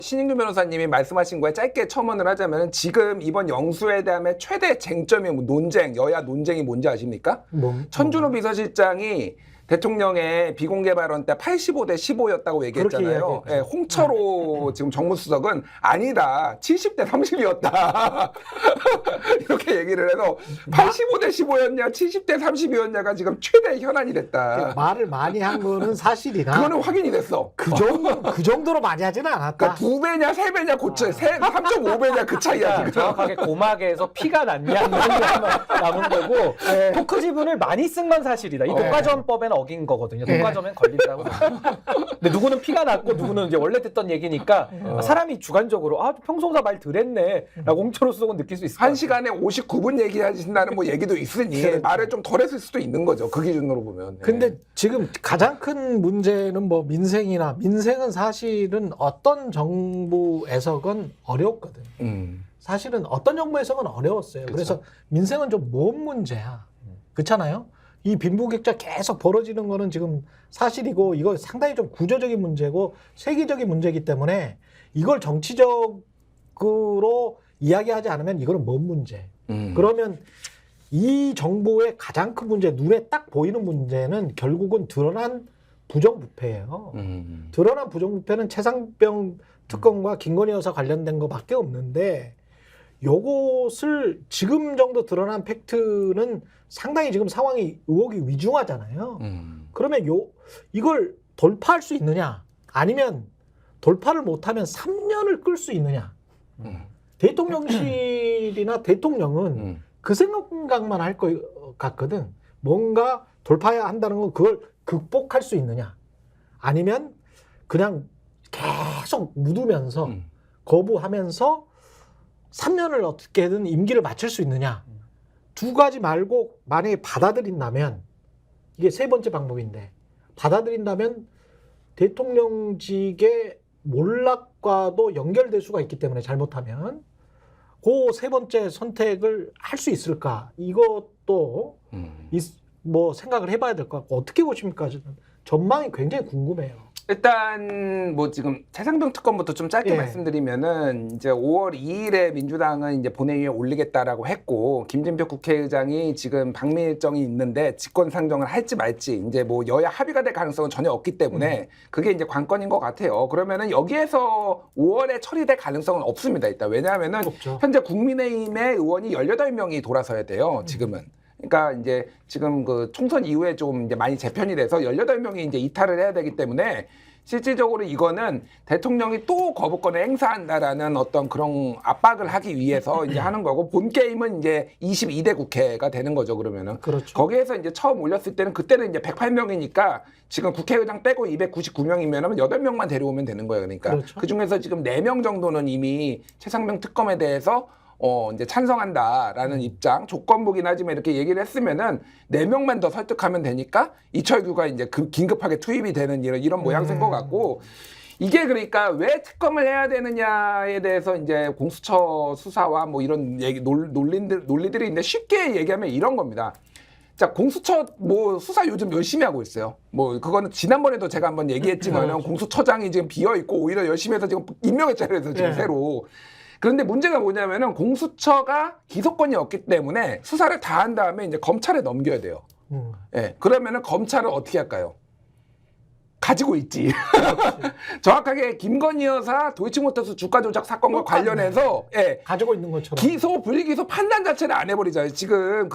신인규 변호사님이 말씀하신 거에 짧게 첨언을 하자면 지금 이번 영수에 대한 최대 쟁점이 논쟁, 여야 논쟁이 뭔지 아십니까? 천준호 비서실장이 대통령의 비공개 발언 때 85대 15였다고 얘기했잖아요. 예, 홍철호 지금 정무수석은 아니다. 70대 30이었다. 이렇게 얘기를 해서 85대 15였냐 70대 30이었냐가 지금 최대 현안이 됐다. 말을 많이 한 거는 사실이나 그거는 확인이 됐어. 그 정도로 많이 하지는 않았다. 그러니까 2배냐 3배냐 그 차이, 3.5배냐 그 차이야 지금. 정확하게 고막에서 피가 났냐 남은 거고 토크 지분을 많이 쓴 건 사실이다. 이 독과점법에는 어긴 거거든요. 독과점엔 걸린다고. 근데 누구는 피가 났고 누구는 이제 원래 듣던 얘기니까 사람이 주관적으로 평소보다 말 덜했네라고 홍철호 수석은 느낄 수 있을 것 같아요. 1시간에 59분 얘기하신다는 뭐 얘기도 있으니 말을 좀 덜 했을 수도 있는 거죠. 그 기준으로 보면. 근데 지금 가장 큰 문제는 뭐 민생은 사실은 어떤 정부에서건 어려웠거든. 사실은 어떤 정부에서건 어려웠어요. 그쵸. 그래서 민생은 좀 먼 문제야. 그렇잖아요? 이 빈부격차 계속 벌어지는 거는 지금 사실이고 이거 상당히 좀 구조적인 문제고 세계적인 문제이기 때문에 이걸 정치적으로 이야기하지 않으면 이거는 먼 문제. 그러면 이 정부의 가장 큰 문제, 눈에 딱 보이는 문제는 결국은 드러난 부정부패예요. 드러난 부정부패는 최상병 특검과 김건희 여사 관련된 거밖에 없는데 요것을 지금 정도 드러난 팩트는 상당히 지금 상황이 의혹이 위중하잖아요. 그러면 이걸 돌파할 수 있느냐? 아니면 돌파를 못하면 3년을 끌 수 있느냐? 대통령실이나 대통령은 그 생각만 할 것 같거든. 뭔가 돌파해야 한다는 건 그걸 극복할 수 있느냐? 아니면 그냥 계속 묻으면서 거부하면서 3년을 어떻게든 임기를 마칠 수 있느냐? 두 가지 말고 만약에 받아들인다면 이게 세 번째 방법인데 받아들인다면 대통령직의 몰락과도 연결될 수가 있기 때문에 잘못하면 그 세 번째 선택을 할 수 있을까? 이것도 뭐 생각을 해봐야 될 것 같고 어떻게 보십니까? 전망이 굉장히 궁금해요. 일단 뭐 지금 최상병 특검부터 좀 짧게 말씀드리면은 이제 5월 2일에 민주당은 이제 본회의에 올리겠다라고 했고 김진표 국회의장이 지금 방미 일정이 있는데 직권 상정을 할지 말지 이제 뭐 여야 합의가 될 가능성은 전혀 없기 때문에 그게 이제 관건인 것 같아요. 그러면은 여기에서 5월에 처리될 가능성은 없습니다. 일단 왜냐하면은 없죠. 현재 국민의힘의 의원이 18명이 돌아서야 돼요. 지금은. 그러니까 이제 지금 그 총선 이후에 좀 이제 많이 재편이 돼서 18명이 이제 이탈을 해야 되기 때문에 실질적으로 이거는 대통령이 또 거부권을 행사한다라는 어떤 그런 압박을 하기 위해서 이제 하는 거고 본 게임은 이제 22대 국회가 되는 거죠. 그러면은 그렇죠. 거기에서 이제 처음 올렸을 때는 그때는 이제 108명이니까 지금 국회의장 빼고 299명이면은 8명만 데려오면 되는 거예요. 그러니까 그렇죠. 그 중에서 지금 4명 정도는 이미 최상병 특검에 대해서 이제 찬성한다라는 입장, 조건부긴 하지만 이렇게 얘기를 했으면은 4명만 더 설득하면 되니까 이철규가 이제 긴급하게 투입이 되는 이런 모양새인 것 같고 이게 그러니까 왜 특검을 해야 되느냐에 대해서 이제 공수처 수사와 뭐 이런 논리들이 있는데 쉽게 얘기하면 이런 겁니다. 자, 공수처 뭐 수사 요즘 열심히 하고 있어요. 뭐 그거는 지난번에도 제가 한번 얘기했지만은 공수처장이 지금 비어 있고 오히려 열심히 해서 지금 임명했잖아요. 그래서 지금 새로. 그런데 문제가 뭐냐면은 공수처가 기소권이 없기 때문에 수사를 다 한 다음에 이제 검찰에 넘겨야 돼요. 예. 그러면은 검찰은 어떻게 할까요? 가지고 있지. 정확하게 김건희 여사 도이치모터스 주가 조작 사건과 관련해서 가지고 있는 것처럼 기소 불기소 판단 자체를 안 해버리잖아요. 지금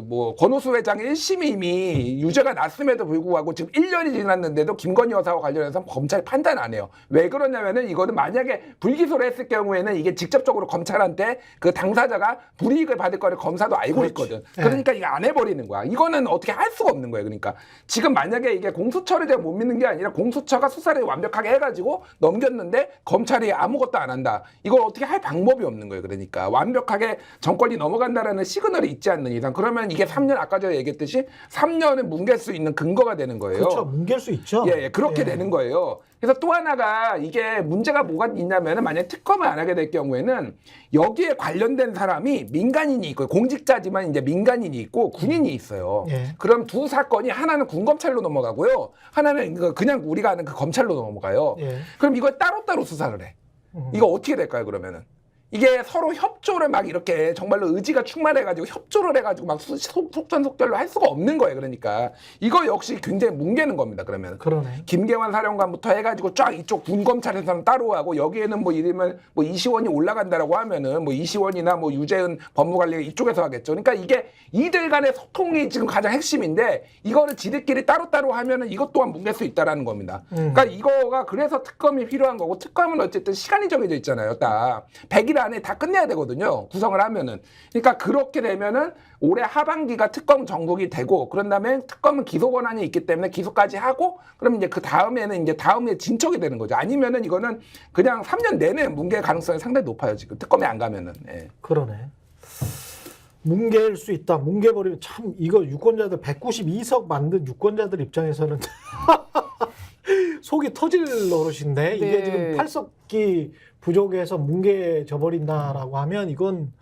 뭐 권오수 회장의 1심이 이미 유죄가 났음에도 불구하고 지금 1년이 지났는데도 김건희 여사와 관련해서 검찰이 판단 안 해요. 왜 그러냐면은 이거는 만약에 불기소를 했을 경우에는 이게 직접적으로 검찰한테 그 당사자가 불이익을 받을 거를 검사도 알고 있거든. 그러니까 이거 안 해버리는 거야. 이거는 어떻게 할 수가 없는 거예요. 그러니까 지금 만약에 이게 공수처를 제가 못 믿는 게 아니라 공수처가 수사를 완벽하게 해가지고 넘겼는데 검찰이 아무것도 안 한다. 이걸 어떻게 할 방법이 없는 거예요. 그러니까 완벽하게 정권이 넘어간다라는 시그널이 있지 않는 이상 그러면 이게 3년 아까 전에 얘기했듯이 3년은 뭉갤 수 있는 근거가 되는 거예요. 그렇죠. 뭉갤 수 있죠. 그렇게 되는 거예요. 그래서 또 하나가 이게 문제가 뭐가 있냐면은 만약에 특검을 안 하게 될 경우에는 여기에 관련된 사람이 민간인이 있고 공직자지만 이제 민간인이 있고 군인이 있어요. 그럼 두 사건이 하나는 군검찰로 넘어가고요. 하나는 그냥 우리가 아는 그 검찰로 넘어가요. 그럼 이걸 따로따로 수사를 해. 이거 어떻게 될까요, 그러면은? 이게 서로 협조를 막 이렇게 정말로 의지가 충만해가지고 협조를 해가지고 막 속전속결로 할 수가 없는 거예요. 그러니까 이거 역시 굉장히 뭉개는 겁니다. 그러면 그러네. 김계환 사령관부터 해가지고 쫙 이쪽 군검찰에서는 따로 하고 여기에는 뭐 이러면 뭐 이시원이 올라간다라고 하면은 뭐 이시원이나 뭐 유재은 법무관리가 이쪽에서 하겠죠. 그러니까 이게 이들 간의 소통이 지금 가장 핵심인데 이거를 지들끼리 따로따로 하면은 이것 또한 뭉갤 수 있다라는 겁니다. 그러니까 이거가 그래서 특검이 필요한 거고 특검은 어쨌든 시간이 정해져 있잖아요. 딱 100일 안에 다 끝내야 되거든요. 구성을 하면은. 그러니까 그렇게 되면은 올해 하반기가 특검 정국이 되고 그런 다음에 특검은 기소 권한이 있기 때문에 기소까지 하고 그러면 이제 그 다음에는 이제 다음에 진척이 되는 거죠. 아니면은 이거는 그냥 3년 내내 뭉갤 가능성이 상당히 높아요. 지금 특검에 안 가면은. 예. 그러네. 뭉갤 수 있다. 뭉개버리면 참 이거 유권자들 192석 만든 유권자들 입장에서는 속이 터질 노릇인데 이게 네. 지금 8석기 부족해서 뭉개져 버린다라고 하면 이건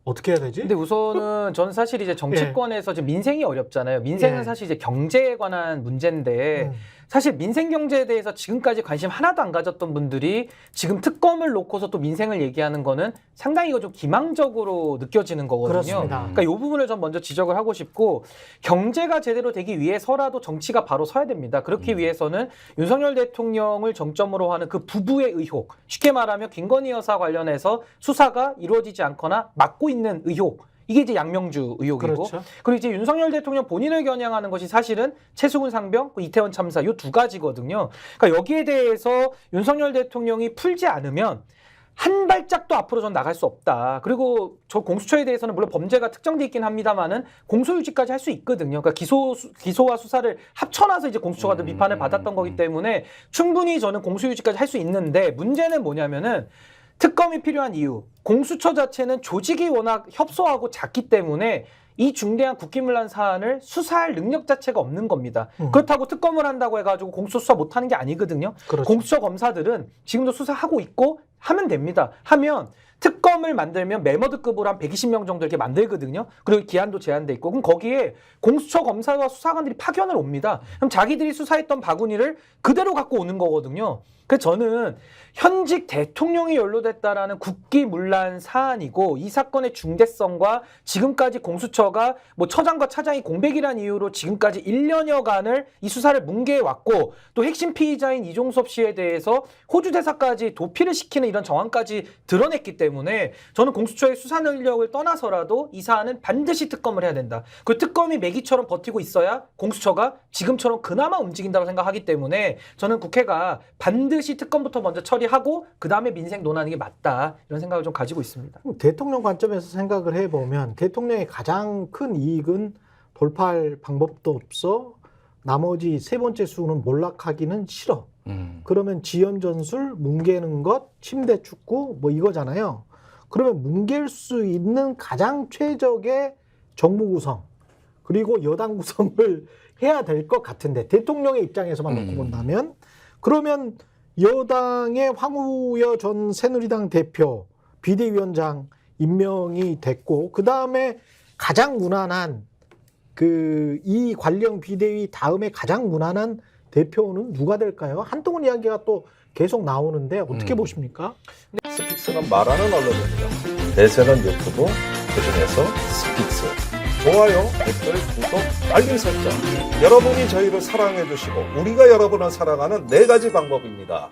어떻게 해야 되지? 근데 우선은 저는 사실 이제 정치권에서 지금 민생이 어렵잖아요. 민생은 예. 사실 이제 경제에 관한 문제인데 사실 민생 경제에 대해서 지금까지 관심 하나도 안 가졌던 분들이 지금 특검을 놓고서 또 민생을 얘기하는 거는 상당히 이거 좀 기망적으로 느껴지는 거거든요. 그렇습니다. 그러니까 이 부분을 좀 먼저 지적을 하고 싶고 경제가 제대로 되기 위해서라도 정치가 바로 서야 됩니다. 그렇기 위해서는 윤석열 대통령을 정점으로 하는 그 부부의 의혹, 쉽게 말하면 김건희 여사 관련해서 수사가 이루어지지 않거나 막고 있는 의혹, 이게 이제 양명주 의혹이고 그렇죠. 그리고 이제 윤석열 대통령 본인을 겨냥하는 것이 사실은 최수근 상병, 그 이태원 참사 이 두 가지거든요. 그러니까 여기에 대해서 윤석열 대통령이 풀지 않으면 한 발짝도 앞으로 전 나갈 수 없다. 그리고 저 공수처에 대해서는 물론 범죄가 특정돼 있긴 합니다만은 공소유지까지 할 수 있거든요. 그러니까 기소와 수사를 합쳐놔서 이제 공수처가 더 비판을 받았던 거기 때문에 충분히 저는 공소유지까지 할 수 있는데 문제는 뭐냐면은 특검이 필요한 이유. 공수처 자체는 조직이 워낙 협소하고 작기 때문에 이 중대한 국기문란 사안을 수사할 능력 자체가 없는 겁니다. 그렇다고 특검을 한다고 해가지고 공수처 수사 못하는 게 아니거든요. 그렇죠. 공수처 검사들은 지금도 수사하고 있고 하면 됩니다. 하면 특검을 만들면 메머드급으로 한 120명 정도 이렇게 만들거든요. 그리고 기한도 제한돼 있고 그럼 거기에 공수처 검사와 수사관들이 파견을 옵니다. 그럼 자기들이 수사했던 바구니를 그대로 갖고 오는 거거든요. 그래서 저는 현직 대통령이 연루됐다라는 국기문란 사안이고 이 사건의 중대성과 지금까지 공수처가 뭐 처장과 차장이 공백이란 이유로 지금까지 1년여간을 이 수사를 뭉개왔고 또 핵심 피의자인 이종섭 씨에 대해서 호주 대사까지 도피를 시키는 이런 정황까지 드러냈기 때문에 저는 공수처의 수사 능력을 떠나서라도 이 사안은 반드시 특검을 해야 된다. 그 특검이 매기처럼 버티고 있어야 공수처가 지금처럼 그나마 움직인다고 생각하기 때문에 저는 국회가 반드시 특검부터 먼저 처리하고 그 다음에 민생 논하는 게 맞다 이런 생각을 좀 가지고 있습니다. 대통령 관점에서 생각을 해보면 대통령의 가장 큰 이익은 돌파할 방법도 없어 나머지 세 번째 수는 몰락하기는 싫어. 그러면 지연 전술, 뭉개는 것, 침대 축구 뭐 이거잖아요. 그러면 뭉갤 수 있는 가장 최적의 정부 구성 그리고 여당 구성을 해야 될 것 같은데 대통령의 입장에서만 놓고 본다면 그러면 여당의 황우여 전 새누리당 대표 비대위원장 임명이 됐고 그 다음에 가장 무난한 이 관련 비대위 다음에 가장 무난한 대표는 누가 될까요? 한동훈 이야기가 또 계속 나오는데 어떻게 보십니까? 스픽스는 말하는 언론입니다. 대세는 유튜브, 그중에서 스픽스. 좋아요, 댓글, 구독, 알림 설정. 여러분이 저희를 사랑해 주시고 우리가 여러분을 사랑하는 4가지 방법입니다.